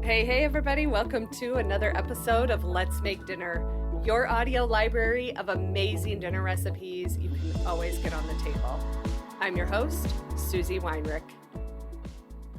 Hey, everybody. Welcome to another episode of Let's Make Dinner, your audio library of amazing dinner recipes you can always get on the table. I'm your host, Susie Weinrich.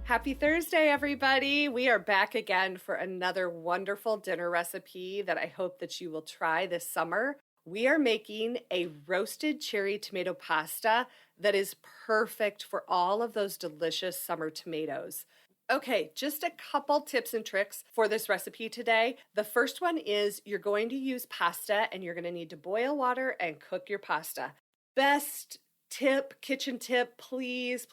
Happy Thursday, everybody. We are back again for another wonderful dinner recipe that I hope that you will try this summer. We are making a roasted cherry tomato pasta that is perfect for all of those delicious summer tomatoes. Okay, just a couple tips and tricks for this recipe today. The first one is you're going to use pasta and you're going to need to boil water and cook your pasta. Best tip, kitchen tip, please,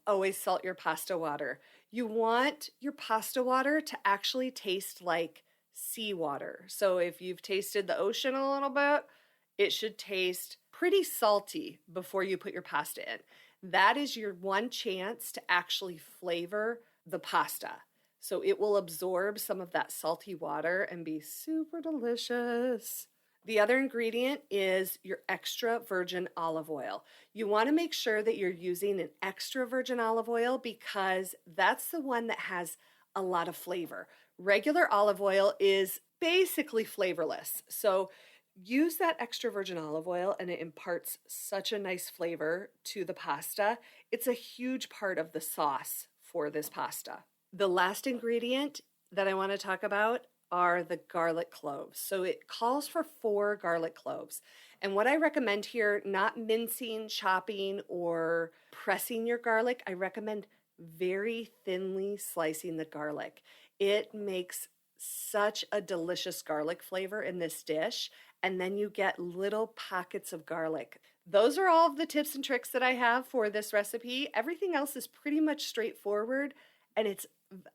always salt your pasta water. You want your pasta water to actually taste like seawater. So if you've tasted the ocean a little bit, it should taste pretty salty before you put your pasta in. That is your one chance to actually flavor the pasta. So it will absorb some of that salty water and be super delicious. The other ingredient is your extra virgin olive oil. You want to make sure that you're using an extra virgin olive oil because that's the one that has a lot of flavor. Regular olive oil is basically flavorless. So use that extra virgin olive oil and it imparts such a nice flavor to the pasta. It's a huge part of the sauce for this pasta. The last ingredient that I want to talk about are the garlic cloves. So it calls for 4 garlic cloves. And what I recommend here, not mincing, chopping, or pressing your garlic, I recommend very thinly slicing the garlic. It makes such a delicious garlic flavor in this dish. And then you get little pockets of garlic. Those are all of the tips and tricks that I have for this recipe. Everything else is pretty much straightforward, and it's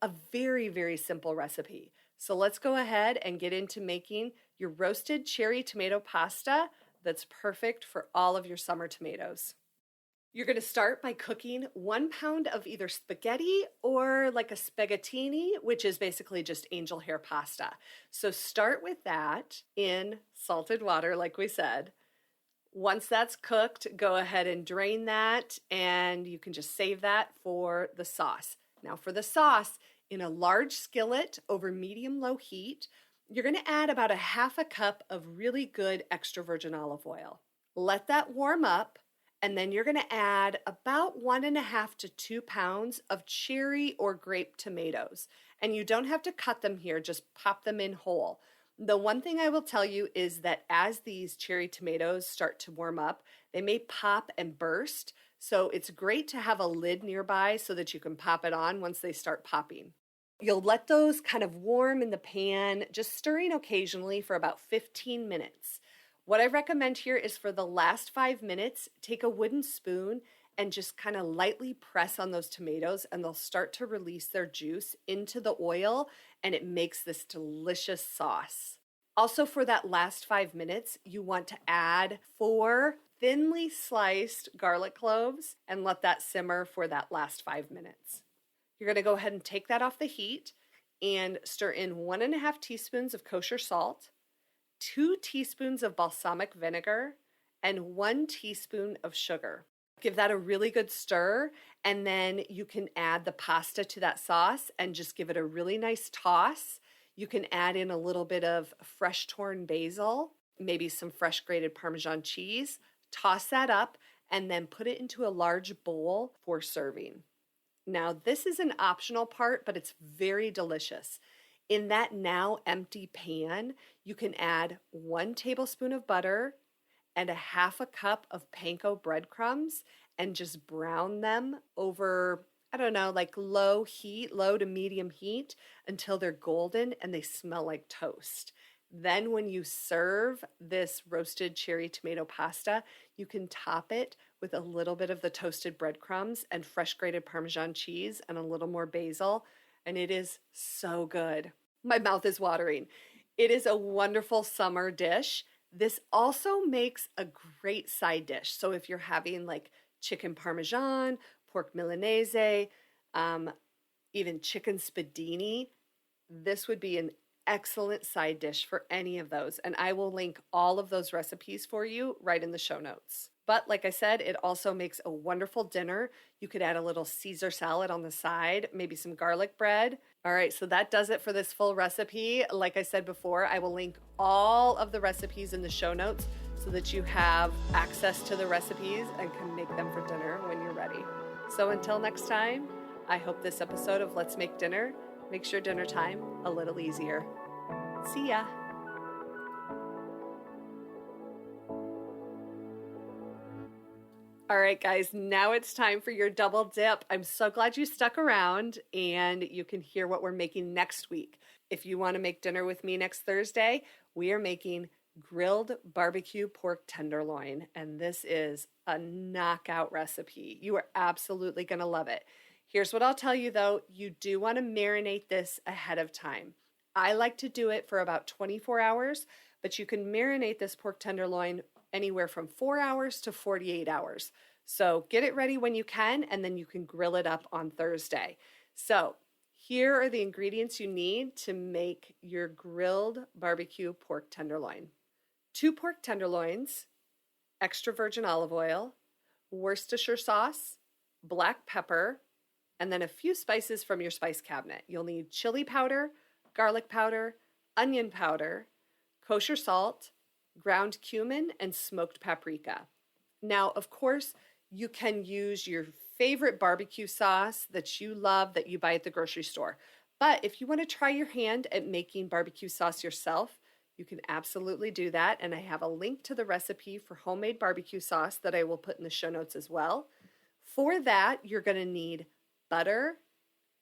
a very, very simple recipe. So let's go ahead and get into making your roasted cherry tomato pasta that's perfect for all of your summer tomatoes. You're going to start by cooking 1 pound of either spaghetti or like a spaghettini, which is basically just angel hair pasta. So start with that in salted water, like we said. Once that's cooked, go ahead and drain that, and you can just save that for the sauce. Now for the sauce, in a large skillet over medium-low heat, you're going to add about a half a cup of really good extra virgin olive oil. Let that warm up. And then you're going to add about 1.5 to 2 pounds of cherry or grape tomatoes. And you don't have to cut them here, just pop them in whole. The one thing I will tell you is that as these cherry tomatoes start to warm up, they may pop and burst. So it's great to have a lid nearby so that you can pop it on once they start popping. You'll let those kind of warm in the pan, just stirring occasionally for about 15 minutes. What I recommend here is for the last 5 minutes, take a wooden spoon and just kind of lightly press on those tomatoes and they'll start to release their juice into the oil and it makes this delicious sauce. Also for that last 5 minutes, you want to add 4 thinly sliced garlic cloves and let that simmer for that last 5 minutes. You're going to go ahead and take that off the heat and stir in 1.5 teaspoons of kosher salt, 2 teaspoons of balsamic vinegar, and 1 teaspoon of sugar. Give that a really good stir, and then you can add the pasta to that sauce and just give it a really nice toss. You can add in a little bit of fresh torn basil, maybe some fresh grated Parmesan cheese. Toss that up, and then put it into a large bowl for serving. Now, this is an optional part, but it's very delicious. In that now empty pan, you can add 1 tablespoon of butter and a half a cup of panko breadcrumbs and just brown them over, like low to medium heat until they're golden and they smell like toast. Then when you serve this roasted cherry tomato pasta, you can top it with a little bit of the toasted breadcrumbs and fresh grated Parmesan cheese and a little more basil. And it is so good. My mouth is watering. It is a wonderful summer dish. This also makes a great side dish. So if you're having like chicken Parmesan, pork Milanese, even chicken spadini, this would be an excellent side dish for any of those. And I will link all of those recipes for you right in the show notes. But like I said, it also makes a wonderful dinner. You could add a little Caesar salad on the side, maybe some garlic bread, All right, so that does it for this full recipe. Like I said before, I will link all of the recipes in the show notes so that you have access to the recipes and can make them for dinner when you're ready. So until next time, I hope this episode of Let's Make Dinner makes your dinner time a little easier. See ya. All right, guys, now it's time for your double dip. I'm so glad you stuck around and you can hear what we're making next week. If you want to make dinner with me next Thursday, we are making grilled barbecue pork tenderloin, and this is a knockout recipe. You are absolutely going to love it. Here's what I'll tell you though, you do want to marinate this ahead of time. I like to do it for about 24 hours, but you can marinate this pork tenderloin anywhere from 4 hours to 48 hours. So get it ready when you can, and then you can grill it up on Thursday. So here are the ingredients you need to make your grilled barbecue pork tenderloin. 2 pork tenderloins, extra virgin olive oil, Worcestershire sauce, black pepper, and then a few spices from your spice cabinet. You'll need chili powder, garlic powder, onion powder, kosher salt, ground cumin, and smoked paprika. Now, of course, you can use your favorite barbecue sauce that you love that you buy at the grocery store. But if you want to try your hand at making barbecue sauce yourself, you can absolutely do that. And I have a link to the recipe for homemade barbecue sauce that I will put in the show notes as well. For that, you're going to need butter,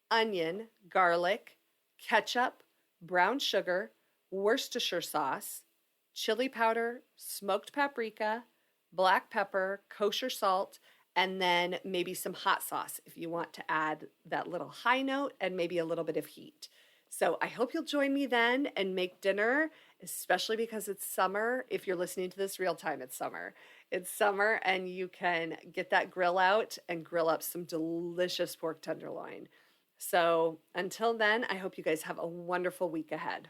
onion, garlic, ketchup, brown sugar, Worcestershire sauce, chili powder, smoked paprika, black pepper, kosher salt, and then maybe some hot sauce if you want to add that little high note and maybe a little bit of heat. So I hope you'll join me then and make dinner, especially because it's summer. If you're listening to this real time, it's summer. It's summer and you can get that grill out and grill up some delicious pork tenderloin. So until then, I hope you guys have a wonderful week ahead.